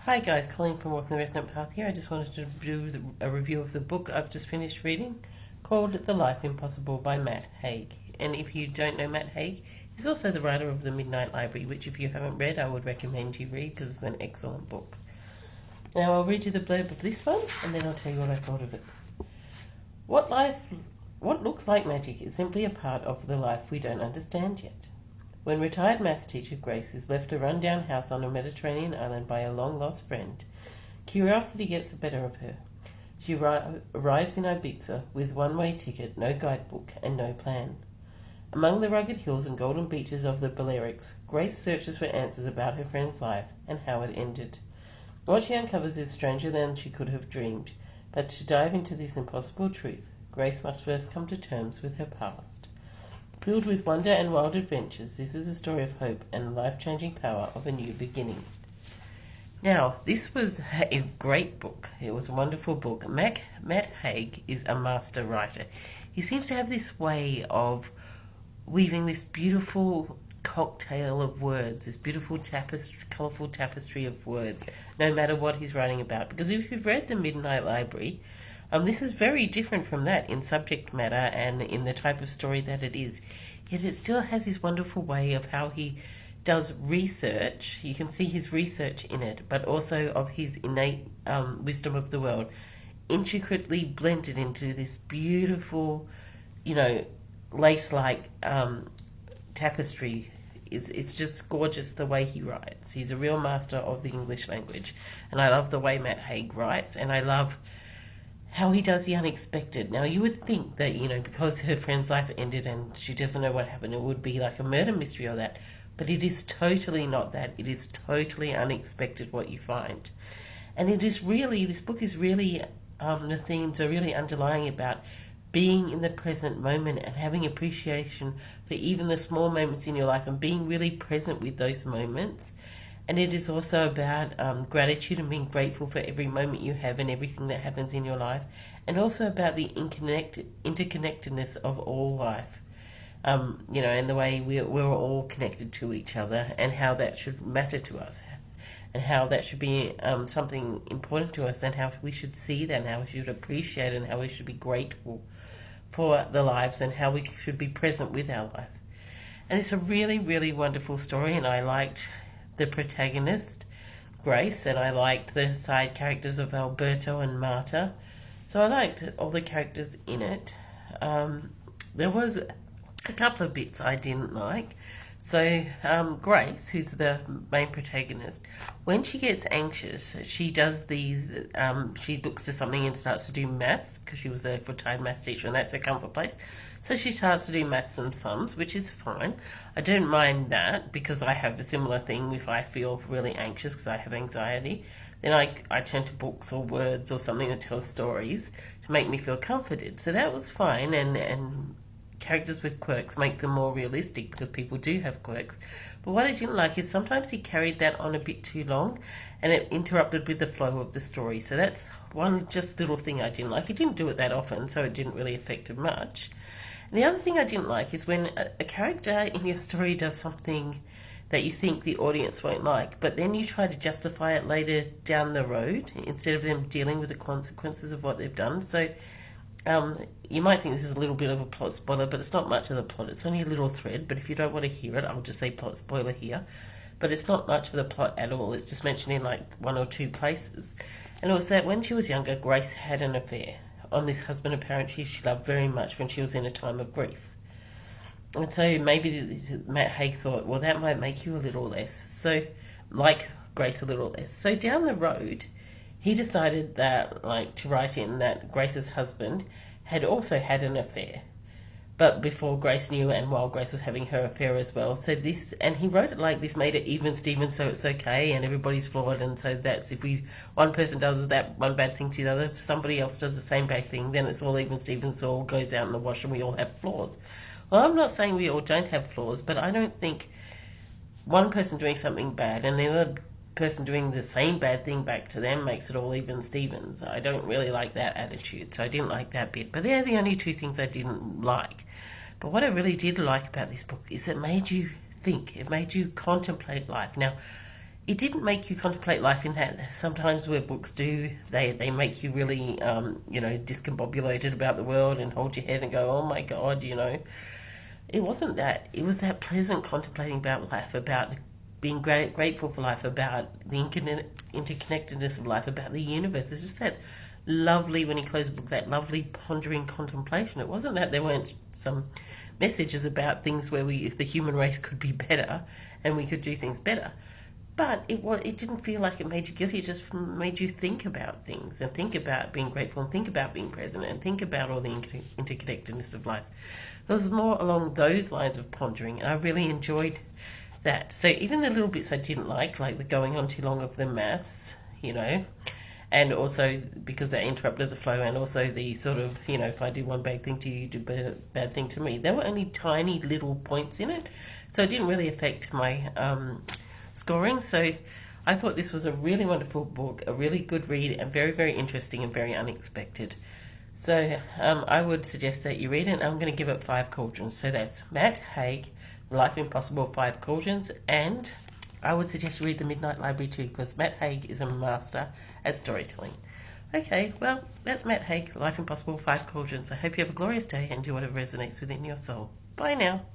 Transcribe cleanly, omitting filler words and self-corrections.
Hi guys, Colleen from Walking the Resonant Path here. I just wanted to do a review of the book I've just finished reading called The Life Impossible by Matt Haig. And if you don't know Matt Haig, he's also the writer of The Midnight Library, which if you haven't read, I would recommend you read because it's an excellent book. Now I'll read you the blurb of this one and then I'll tell you what I thought of it. What looks like magic is simply a part of the life we don't understand yet. When retired maths teacher Grace is left a run-down house on a Mediterranean island by a long-lost friend, curiosity gets the better of her. She arrives in Ibiza with one-way ticket, no guidebook, and no plan. Among the rugged hills and golden beaches of the Balearics, Grace searches for answers about her friend's life and how it ended. What she uncovers is stranger than she could have dreamed, but to dive into this impossible truth, Grace must first come to terms with her past. Filled with wonder and wild adventures, this is a story of hope and the life-changing power of a new beginning. Now, this was a great book. It was a wonderful book. Matt Haig is a master writer. He seems to have this way of weaving this beautiful cocktail of words, this beautiful colourful tapestry of words, no matter what he's writing about. Because if you've read The Midnight Library, this is very different from that in subject matter and in the type of story that it is. Yet it still has this wonderful way of how he does research. You can see his research in it, but also of his innate wisdom of the world, intricately blended into this beautiful, lace-like tapestry. It's just gorgeous the way he writes. He's a real master of the English language, and I love the way Matt Haig writes, and I love how he does the unexpected. Now, you would think that, because her friend's life ended and she doesn't know what happened, it would be like a murder mystery or that. But it is totally not that. It is totally unexpected what you find. And this book is really, the themes are really underlying about being in the present moment and having appreciation for even the small moments in your life and being really present with those moments. And it is also about gratitude and being grateful for every moment you have and everything that happens in your life, and also about the interconnectedness of all life, and the way we're all connected to each other, and how that should matter to us, and how that should be something important to us, and how we should see that, and how we should appreciate it, and how we should be grateful for the lives, and how we should be present with our life. And it's a really, really wonderful story, and I liked the protagonist, Grace, and I liked the side characters of Alberto and Marta. So I liked all the characters in it. There was a couple of bits I didn't like. So Grace, who's the main protagonist, when she gets anxious, she does these, she looks to something and starts to do maths, because she was a retired maths teacher and that's her comfort place. So she starts to do maths and sums, which is fine. I don't mind that, because I have a similar thing. If I feel really anxious because I have anxiety, then I turn to books or words or something that tells stories to make me feel comforted. So that was fine, and characters with quirks make them more realistic because people do have quirks. But what I didn't like is sometimes he carried that on a bit too long and it interrupted with the flow of the story. So that's one just little thing I didn't like. He didn't do it that often, so it didn't really affect it much. And the other thing I didn't like is when a character in your story does something that you think the audience won't like, but then you try to justify it later down the road instead of them dealing with the consequences of what they've done. So you might think this is a little bit of a plot spoiler, but it's not much of the plot. It's only a little thread, but if you don't want to hear it, I'll just say plot spoiler here. But it's not much of the plot at all. It's just mentioned in like one or two places. And it was that when she was younger, Grace had an affair on this husband apparently she loved very much when she was in a time of grief. And so maybe Matt Haig thought, well, that might make you a little less. So, like Grace a little less. So down the road, he decided that, to write in that Grace's husband had also had an affair. But before Grace knew, and while Grace was having her affair as well. So and he wrote it like this made it even Steven, so it's okay, and everybody's flawed, and so that's if one person does that one bad thing to the other, somebody else does the same bad thing, then it's all even Steven, so it all goes out in the wash and we all have flaws. Well, I'm not saying we all don't have flaws, but I don't think one person doing something bad and the other person doing the same bad thing back to them makes it all even Stevens. I don't really like that attitude, so I didn't like that bit. But they're the only two things I didn't like. But what I really did like about this book is it made you think. It made you contemplate life. Now, it didn't make you contemplate life in that. Sometimes where books do, they make you really, discombobulated about the world and hold your head and go, oh my God, It wasn't that. It was that pleasant contemplating about life, about being grateful for life, about the interconnectedness of life, about the universe. It's just that lovely, when he closed the book, that lovely pondering contemplation. It wasn't that there weren't some messages about things where the human race could be better and we could do things better. But it didn't feel like it made you guilty. It just made you think about things and think about being grateful and think about being present and think about all the interconnectedness of life. It was more along those lines of pondering, and I really enjoyed that. So even the little bits I didn't like the going on too long of the maths, and also because they interrupted the flow, and also the sort of, if I do one bad thing to you, you do a bad thing to me. There were only tiny little points in it, so it didn't really affect my scoring. So I thought this was a really wonderful book, a really good read, and very, very interesting and very unexpected. So I would suggest that you read it. I'm going to give it 5 cauldrons. So that's Matt Haig, Life Impossible, 5 cauldrons, and I would suggest you read The Midnight Library too, because Matt Haig is a master at storytelling. Okay, well, that's Matt Haig, Life Impossible, 5 cauldrons. I hope you have a glorious day and do whatever resonates within your soul. Bye now.